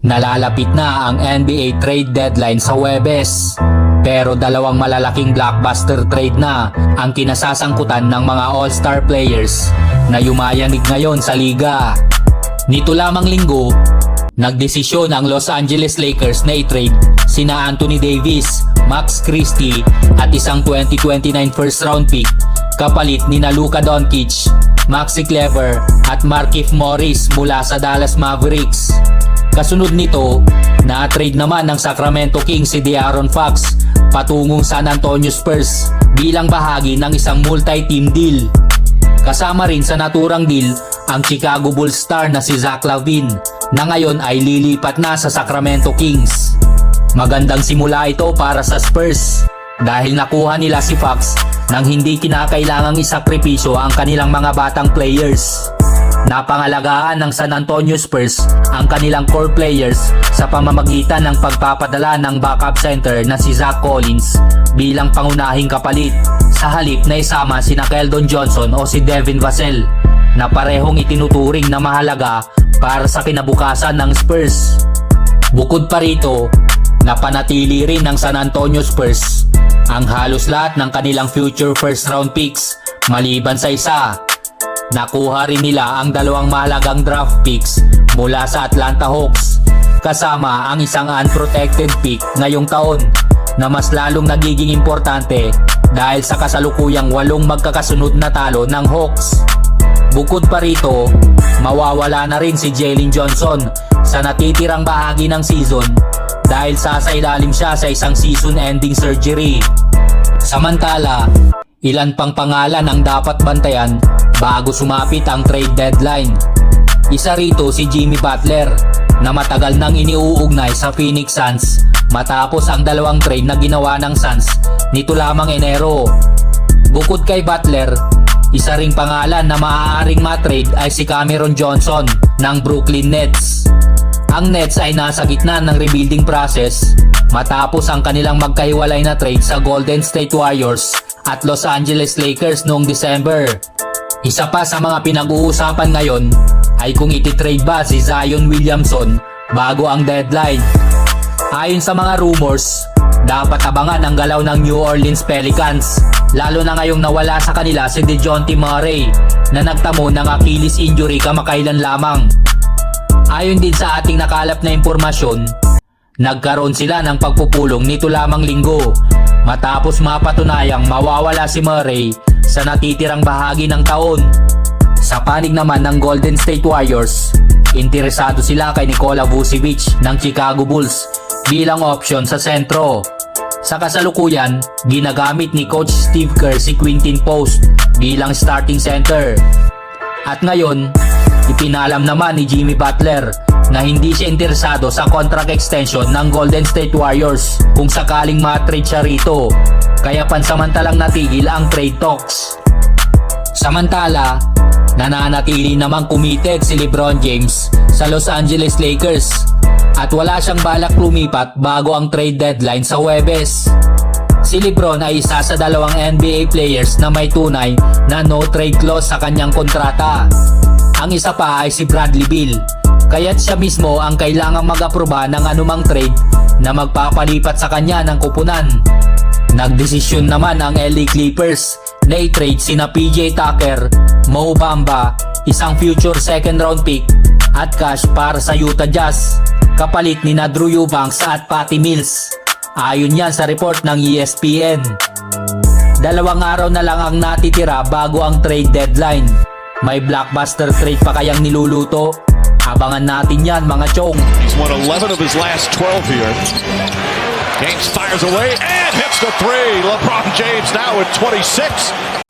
Nalalapit na ang NBA trade deadline sa Huwebes. Pero dalawang malalaking blockbuster trade na ang kinasasangkutan ng mga all-star players na yumayanig ngayon sa liga. Nito lamang linggo, nagdesisyon ang Los Angeles Lakers na i-trade sina Anthony Davis, Max Christie at isang 2029 first round pick kapalit ni Luka Doncic, Maxi Kleber at Markieff Morris mula sa Dallas Mavericks. Kasunod nito, na-trade naman ng Sacramento Kings si De'Aaron Fox patungong San Antonio Spurs bilang bahagi ng isang multi-team deal. Kasama rin sa naturang deal ang Chicago Bulls star na si Zach LaVine na ngayon ay lilipat na sa Sacramento Kings. Magandang simula ito para sa Spurs dahil nakuha nila si Fox nang hindi kinakailangang isakripisyo ang kanilang mga batang players. Napangalagaan ng San Antonio Spurs ang kanilang core players sa pamamagitan ng pagpapadala ng backup center na si Zach Collins bilang pangunahing kapalit sa halip na isama sina Keldon Johnson o si Devin Vassell na parehong itinuturing na mahalaga para sa kinabukasan ng Spurs. Bukod pa rito, napanatili rin ng San Antonio Spurs ang halos lahat ng kanilang future first round picks maliban sa isa. Nakuha rin nila ang dalawang mahalagang draft picks mula sa Atlanta Hawks kasama ang isang unprotected pick ngayong taon na mas lalong nagiging importante dahil sa kasalukuyang 8 magkakasunod na talo ng Hawks. Bukod pa rito, mawawala na rin si Jalen Johnson sa natitirang bahagi ng season dahil sasailalim siya sa isang season-ending surgery. Samantala, ilan pang pangalan ang dapat bantayan bago sumapit ang trade deadline. Isa rito si Jimmy Butler na matagal nang iniuugnay sa Phoenix Suns matapos ang dalawang trade na ginawa ng Suns nito lamang Enero. Bukod kay Butler, isa ring pangalan na maaaring matrade ay si Cameron Johnson ng Brooklyn Nets. Ang Nets ay nasa gitna ng rebuilding process matapos ang kanilang magkahiwalay na trade sa Golden State Warriors at Los Angeles Lakers noong December. Isa pa sa mga pinag-uusapan ngayon ay kung ititrade ba si Zion Williamson bago ang deadline. Ayon sa mga rumors, dapat abangan ang galaw ng New Orleans Pelicans lalo na ngayong nawala sa kanila si DeJounte Murray na nagtamo ng Achilles injury kamakailan lamang. Ayon din sa ating nakalap na impormasyon, nagkaroon sila ng pagpupulong nito lamang linggo matapos mapatunayang mawawala si Murray sa natitirang bahagi ng taon. Sa panig naman ng Golden State Warriors, interesado sila kay Nikola Vucevic ng Chicago Bulls bilang option sa sentro. Sa kasalukuyan, ginagamit ni Coach Steve Kerr si Quinton Post bilang starting center. At ngayon, ipinalam naman ni Jimmy Butler na hindi siya interesado sa contract extension ng Golden State Warriors kung sakaling matrade siya rito, kaya pansamantalang natigil ang trade talks. Samantala, nananatili namang committed si LeBron James sa Los Angeles Lakers at wala siyang balak lumipat bago ang trade deadline sa Huwebes. Si LeBron ay isa sa dalawang NBA players na may tunay na no trade clause sa kanyang kontrata. Ang isa pa ay si Bradley Beal, kaya't siya mismo ang kailangang mag-aproba ng anumang trade na magpapalipat sa kanya ng kupunan. Nagdesisyon naman ang LA Clippers na i-trade sina PJ Tucker, Mo Bamba, isang future second round pick at cash para sa Utah Jazz kapalit ni Drew Eubanks at Patty Mills. Ayon yan sa report ng ESPN. 2 araw na lang ang natitira bago ang trade deadline. May blockbuster trade pa kayang niluluto? Abangan natin yan mga chong. He's won 11 of his last 12 here. James fires away and hits the three. LeBron James now with 26.